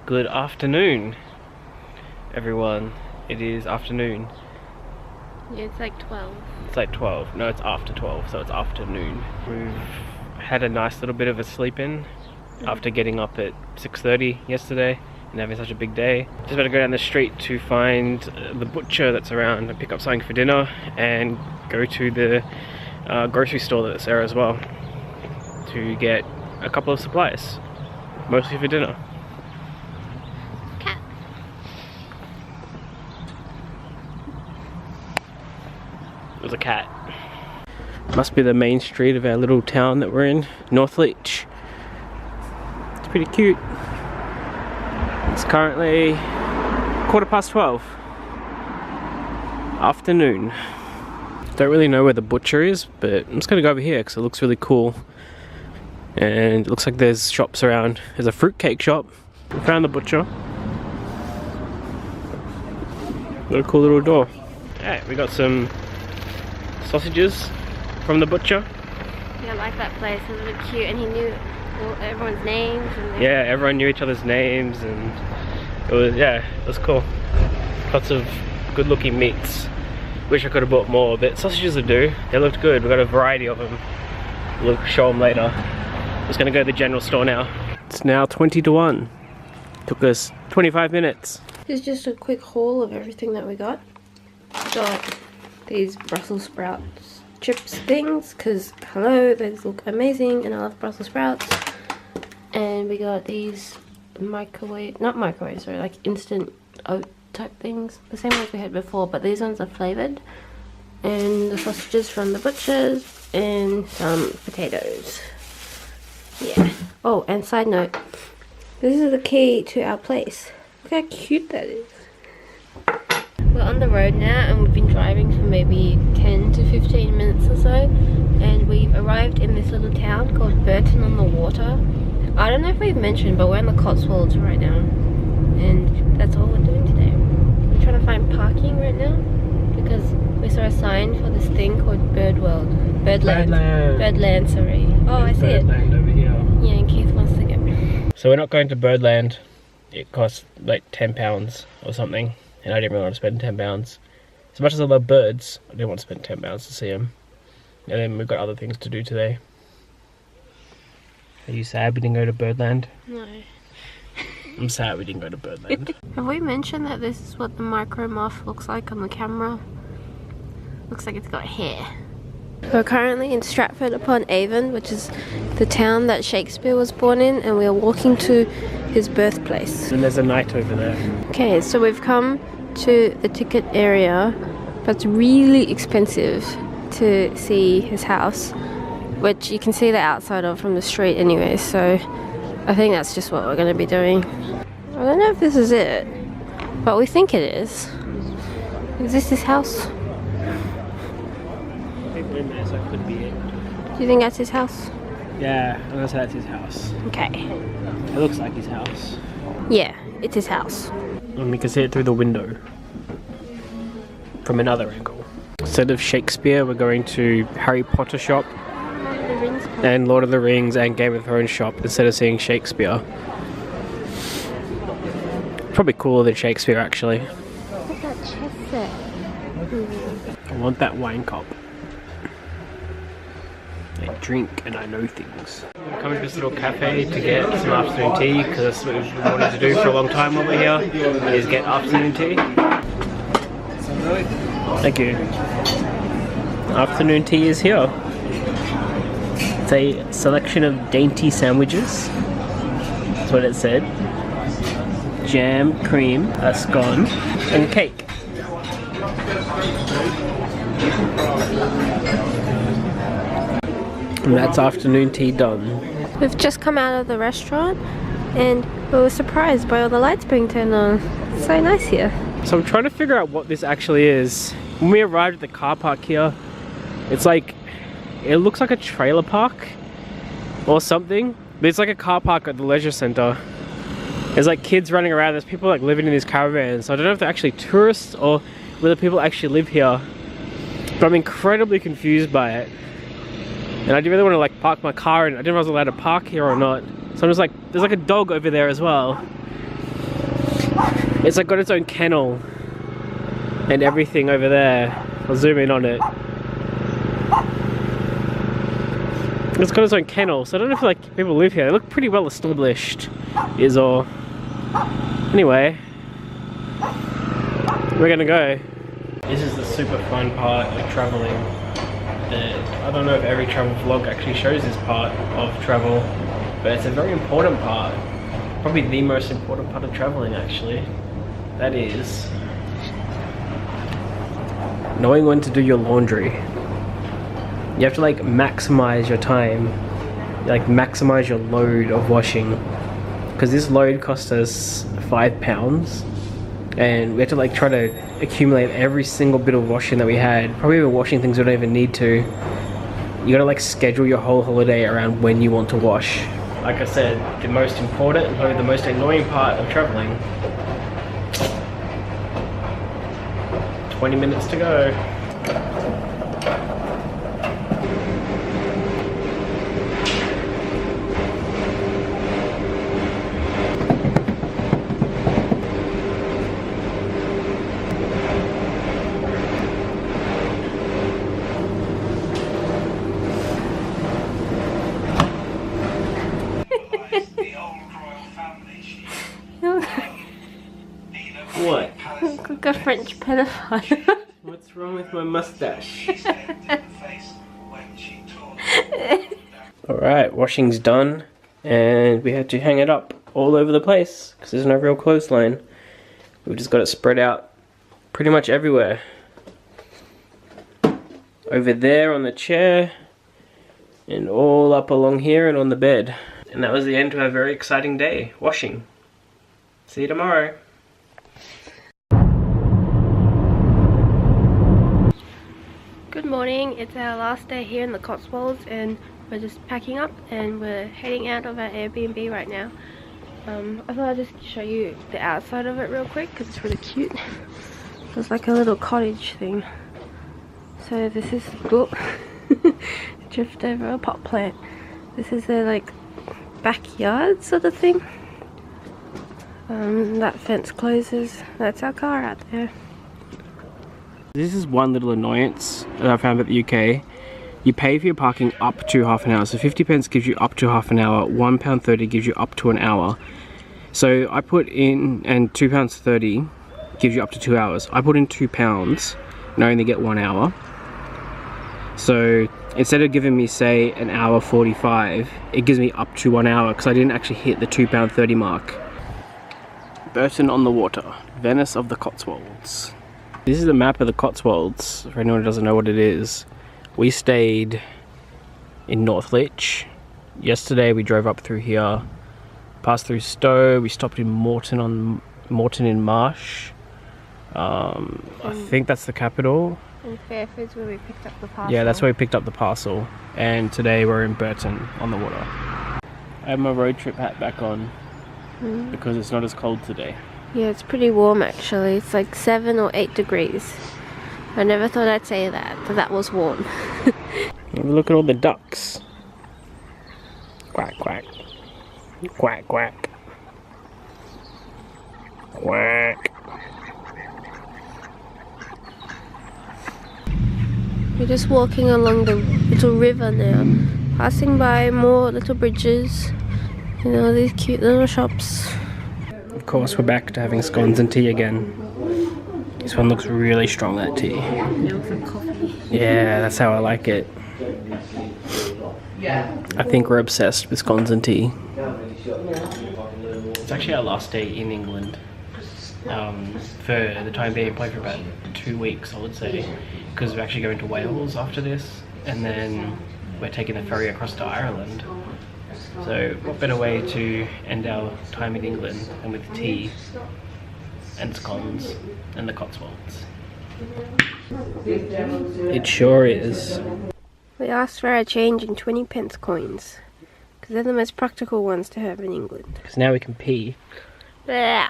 Good afternoon, everyone. It is afternoon. Yeah, it's like 12. It's like 12. No, it's after 12, so it's afternoon. We've had a nice little bit of a sleep in after getting up at 6:30 yesterday and having such a big day. Just about to go down the street to find the butcher that's around and pick up something for dinner, and go to the grocery store that's there as well to get a couple of supplies, mostly for dinner. Cat. There's a cat. Must be the main street of our little town that we're in, Northleach. It's pretty cute. It's currently 12:15. Afternoon. Don't really know where the butcher is, but I'm just gonna go over here because it looks really cool. And it looks like there's shops around. There's a fruitcake shop. We found the butcher. Got a cool little door. Alright, we got some sausages from the butcher. Yeah, I like that place. It was really cute, and he knew everyone's names. And Yeah, everyone knew each other's names, and it was cool. Lots of good looking meats. Wish I could have bought more, but sausages will do. They looked good. We've got a variety of them. We'll show them later. Just gonna go to the general store now. It's now 20 to 1. Took us 25 minutes. Here's just a quick haul of everything that we got. Got these Brussels sprouts chips things, because hello, these look amazing and I love Brussels sprouts. And we got these like instant oat type things, the same ones we had before, but these ones are flavored. And the sausages from the butchers, and some potatoes. Yeah. Oh, and side note, this is the key to our place. Look how cute that is. We're on the road now, and we've been driving for maybe 10 to 15 minutes or so, and we've arrived in this little town called Burton on the Water. I don't know if we've mentioned, but we're in the Cotswolds right now, and that's all we're doing today. We're trying to find parking right now because we saw a sign for this thing called Birdland, sorry. Oh, I see it. Birdland over here. Yeah, and Keith wants to get me. So we're not going to Birdland. It costs like £10 or something, and I didn't really want to spend £10. As much as I love birds, I didn't want to spend £10 to see them. And then we've got other things to do today. Are you sad we didn't go to Birdland? No. I'm sad we didn't go to Birdland. Have we mentioned that this is what the micro moth looks like on the camera? Looks like it's got hair. We're currently in Stratford upon Avon, which is the town that Shakespeare was born in, and we are walking to his birthplace. And there's a knight over there. Okay, so we've come to the ticket area, but it's really expensive to see his house, which you can see the outside of from the street anyway, so I think that's just what we're going to be doing. I don't know if this is it, but we think it is. Is this his house? That could be it. Do you think that's his house? Yeah, I'm gonna say that's his house. Okay. It looks like his house. Yeah, it's his house. And we can see it through the window from another angle. Instead of Shakespeare, we're going to Harry Potter shop and Lord of the Rings and Game of Thrones shop instead of seeing Shakespeare. Probably cooler than Shakespeare, actually. Look at that chess set. I want that wine cup. I drink and I know things. We're coming to this little cafe to get some afternoon tea, because that's what we've been wanting to do for a long time while we're here, is get afternoon tea. Thank you. Afternoon tea is here. It's a selection of dainty sandwiches. That's what it said. Jam, cream, a scone, and cake. And that's afternoon tea done. We've just come out of the restaurant, and we were surprised by all the lights being turned on. It's so nice here. So I'm trying to figure out what this actually is. When we arrived at the car park here, it's like, it looks like a trailer park or something, but it's like a car park at the leisure centre. There's like kids running around, there's people like living in these caravans. So I don't know if they're actually tourists or whether people actually live here, but I'm incredibly confused by it. And I didn't really want to like park my car, and I didn't know if I was allowed to park here or not. So I'm just like, there's like a dog over there as well. It's like got its own kennel and everything over there. I'll zoom in on it. It's got its own kennel, so I don't know if like people live here. They look pretty well established, is all. Anyway, we're gonna go. This is the super fun part of traveling. I don't know if every travel vlog actually shows this part of travel, but it's a very important part. Probably the most important part of traveling, actually. That is knowing when to do your laundry. You have to like maximize your time, like maximize your load of washing, because this load cost us £5, and we had to like try to accumulate every single bit of washing that we had. Probably even washing things we don't even need to. You gotta like schedule your whole holiday around when you want to wash. Like I said, the most important and probably the most annoying part of traveling. 20 minutes to go. What? Look like a French pedophile. What's wrong with my mustache? Alright, washing's done, and we had to hang it up all over the place because there's no real clothesline. We've just got it spread out pretty much everywhere. Over there on the chair, and all up along here and on the bed. And that was the end to our very exciting day, washing. See you tomorrow. Good morning, it's our last day here in the Cotswolds and we're just packing up and we're heading out of our Airbnb right now. I thought I'd just show you the outside of it real quick because it's really cute. It's like a little cottage thing. So this is, oh, drift over a pot plant. This is their like backyard sort of thing. That fence closes. That's our car out there. This is one little annoyance that I found at the UK. You pay for your parking up to half an hour. So 50p gives you up to half an hour. £1.30 gives you up to an hour. So I put in, and £2.30 gives you up to 2 hours. I put in £2 and I only get 1 hour. So instead of giving me say an hour 45, it gives me up to 1 hour because I didn't actually hit the £2.30 mark. Burton on the Water, Venice of the Cotswolds. This is the map of the Cotswolds, for anyone who doesn't know what it is. We stayed in Northlich. Yesterday we drove up through here, passed through Stowe, we stopped in Moreton in Marsh. I think that's the capital. And Fairford's where we picked up the parcel. Yeah, that's where we picked up the parcel. And today we're in Burton on the Water. I have my road trip hat back on because it's not as cold today. Yeah, it's pretty warm actually. It's like 7 or 8 degrees. I never thought I'd say that, but that was warm. Have a look at all the ducks. Quack, quack. Quack, quack. Quack. We're just walking along the little river now, passing by more little bridges and all these cute little shops. Of course, we're back to having scones and tea again. This one looks really strong, that tea. It looks like coffee. Yeah, that's how I like it. I think we're obsessed with scones and tea. It's actually our last day in England. For the time being, probably for about 2 weeks, I would say. Because we're actually going to Wales after this. And then we're taking the ferry across to Ireland. So what better way to end our time in England than with tea and scones and the Cotswolds. It sure is. We asked for our change in 20p coins because they're the most practical ones to have in England. Because now we can pee. Blah.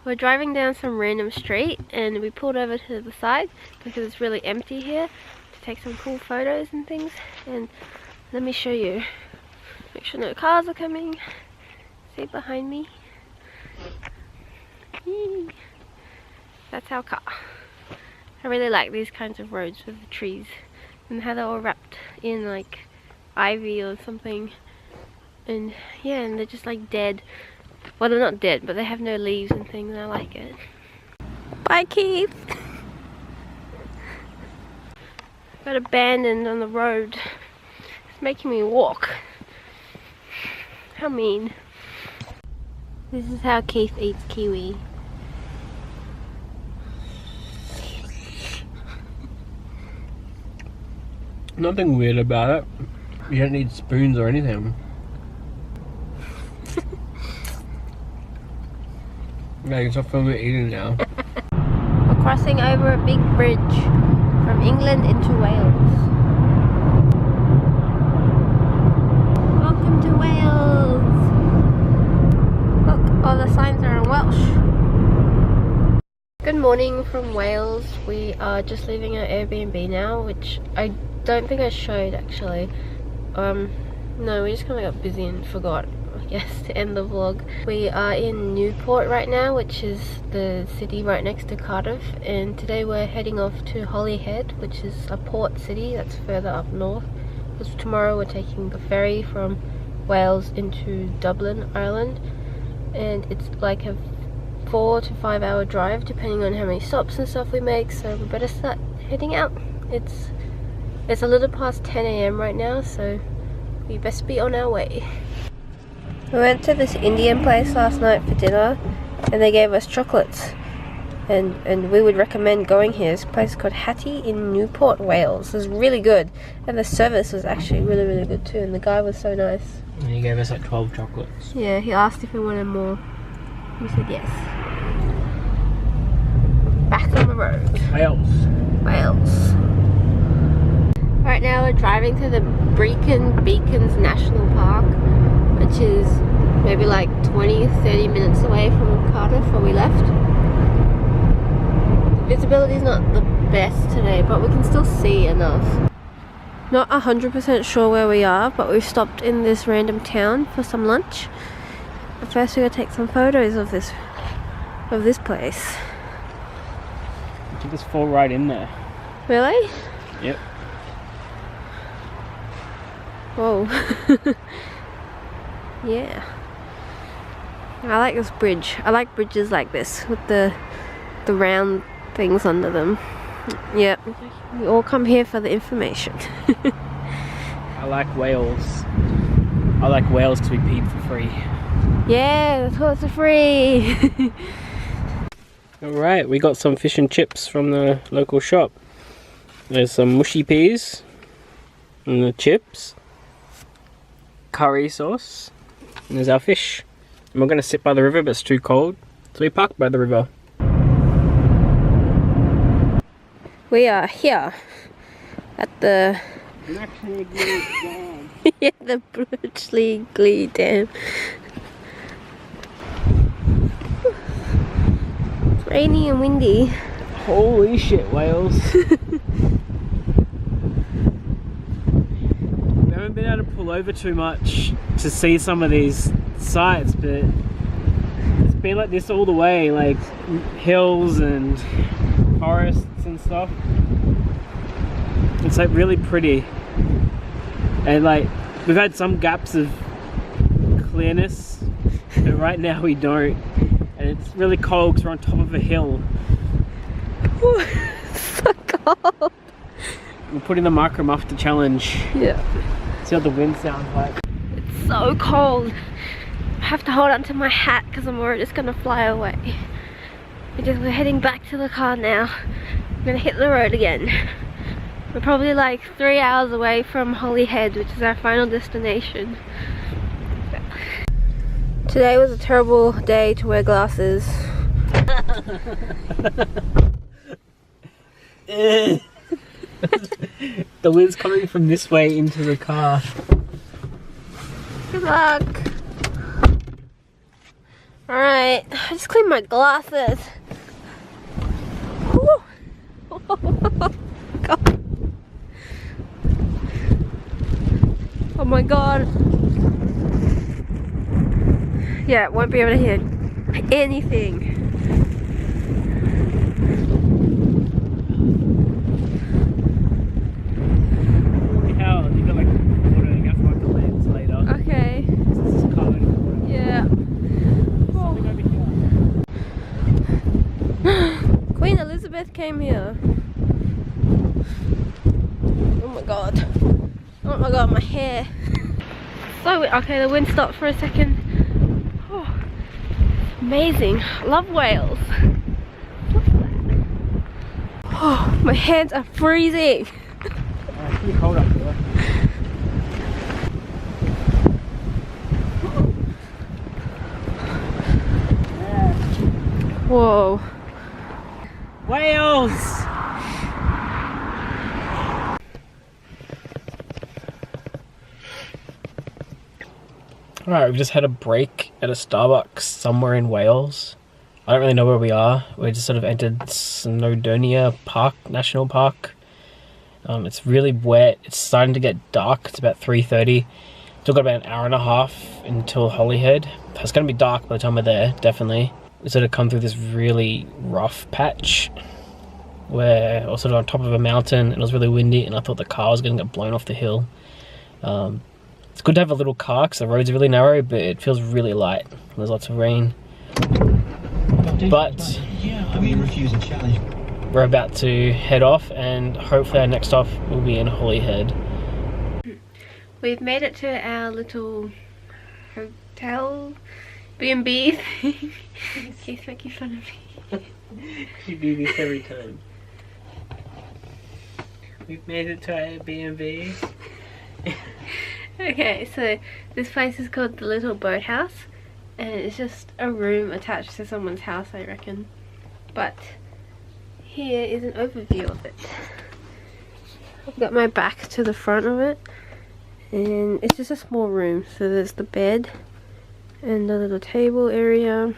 We're driving down some random street and we pulled over to the side because it's really empty here to take some cool photos and things. And let me show you. Make sure no cars are coming. See behind me. That's our car. I really like these kinds of roads with the trees and how they're all wrapped in like ivy or something. And yeah, and they're just like dead. Well, they're not dead, but they have no leaves and things, and I like it. Bye, Keith! Got abandoned on the road. It's making me walk. How mean. This is how Keith eats kiwi. Nothing weird about it. You don't need spoons or anything. Yeah, you can stop filming eating now. We're crossing over a big bridge from England into Wales. Welcome to Wales! Look, all the signs are in Welsh. Good morning from Wales. We are just leaving our Airbnb now, which I don't think I showed actually. No, we just kind of got busy and forgot, I guess, to end the vlog. We are in Newport right now, which is the city right next to Cardiff, and today we're heading off to Holyhead, which is a port city that's further up north, because tomorrow we're taking the ferry from Wales into Dublin, Ireland, and it's like a 4 to 5 hour drive depending on how many stops and stuff we make, so we better start heading out. It's a little past 10 AM right now, so we best be on our way. We went to this Indian place last night for dinner and they gave us chocolates, and we would recommend going here. This place called Hattie in Newport, Wales. It was really good, and the service was actually really good too, and the guy was so nice. And he gave us like 12 chocolates. Yeah, he asked if we wanted more. We said yes. Back on the road. Wales. Right now we're driving to the Brecon Beacons National Park, which is maybe like 20-30 minutes away from Cardiff where we left. The visibility is not the best today, but we can still see enough. Not 100% sure where we are, but we've stopped in this random town for some lunch. But first we're going to take some photos of this place. You just fall right in there. Really? Yep. Whoa. Yeah. I like this bridge. I like bridges like this with the round things under them. Yep. We all come here for the information. I like Wales. I like Wales because we peed for free. Yeah, the toilets are free. Alright, we got some fish and chips from the local shop. There's some mushy peas and the chips, curry sauce, and there's our fish. And we're going to sit by the river, but it's too cold, so we parked by the river. We are here at the yeah, the Bletchley Glee Dam. It's rainy and windy. Holy shit, Wales. We haven't been able to pull over too much to see some of these sites, but it's been like this all the way, like hills and forests and stuff. It's like really pretty, and like we've had some gaps of clearness, but right now we don't, and it's really cold because we're on top of a hill. Ooh, it's so cold. We're putting the Micro Muffler challenge. Yeah. See what the wind sounds like. It's so cold. I have to hold onto my hat because I'm worried it's gonna fly away. We're heading back to the car now. I'm gonna hit the road again. We're probably like 3 hours away from Holyhead, which is our final destination. Today was a terrible day to wear glasses. The wind's coming from this way into the car. Good luck. Alright, I just cleaned my glasses. Woo. God. Oh my god. Yeah, won't be able to hear anything. came here. Oh my god. Oh my god, my hair. So, okay, the wind stopped for a second. Oh, amazing. Love Wales. What's that? Oh, my hands are freezing. It's pretty cold up here. Whoa. Wales! Alright, we've just had a break at a Starbucks somewhere in Wales. I don't really know where we are. We just sort of entered Snowdonia Park, National Park. It's really wet. It's starting to get dark. It's about 3:30. Still got about an hour and a half until Holyhead. It's going to be dark by the time we're there, definitely. We sort of come through this really rough patch where I was sort of on top of a mountain and it was really windy and I thought the car was going to get blown off the hill. It's good to have a little car because the roads are really narrow, but it feels really light. There's lots of rain. But yeah, I mean, refuse a challenge. We're about to head off and hopefully our next stop will be in Holyhead. We've made it to our little hotel B&B thing. Keith making fun of me. You do this every time. We've made it to our B&B. Okay, so this place is called the Little Boathouse, and it's just a room attached to someone's house, I reckon. But here is an overview of it. I've got my back to the front of it, and it's just a small room. So there's the bed and the little table area.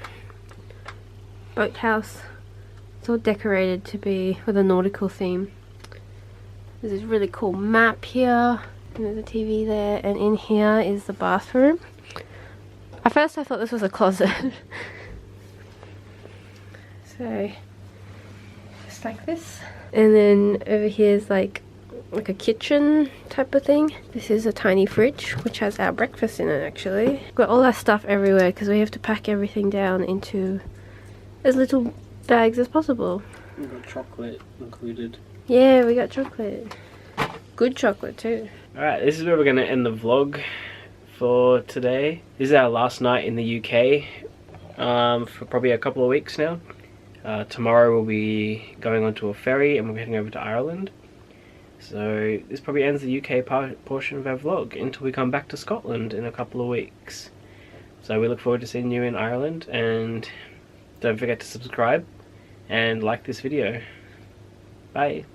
Boathouse. It's all decorated to be with a nautical theme. There's this really cool map here. And there's a TV there, and in here is the bathroom. At first I thought this was a closet. So, just like this. And then over here is like a kitchen type of thing. This is a tiny fridge, which has our breakfast in it actually. Got all our stuff everywhere because we have to pack everything down into as little bags as possible. We've got chocolate included. Yeah, we got chocolate. Good chocolate too. Alright, this is where we're going to end the vlog for today. This is our last night in the UK for probably a couple of weeks now. Tomorrow we'll be going onto a ferry and we'll be heading over to Ireland. So this probably ends the UK portion of our vlog until we come back to Scotland in a couple of weeks. So we look forward to seeing you in Ireland, and don't forget to subscribe and like this video. Bye.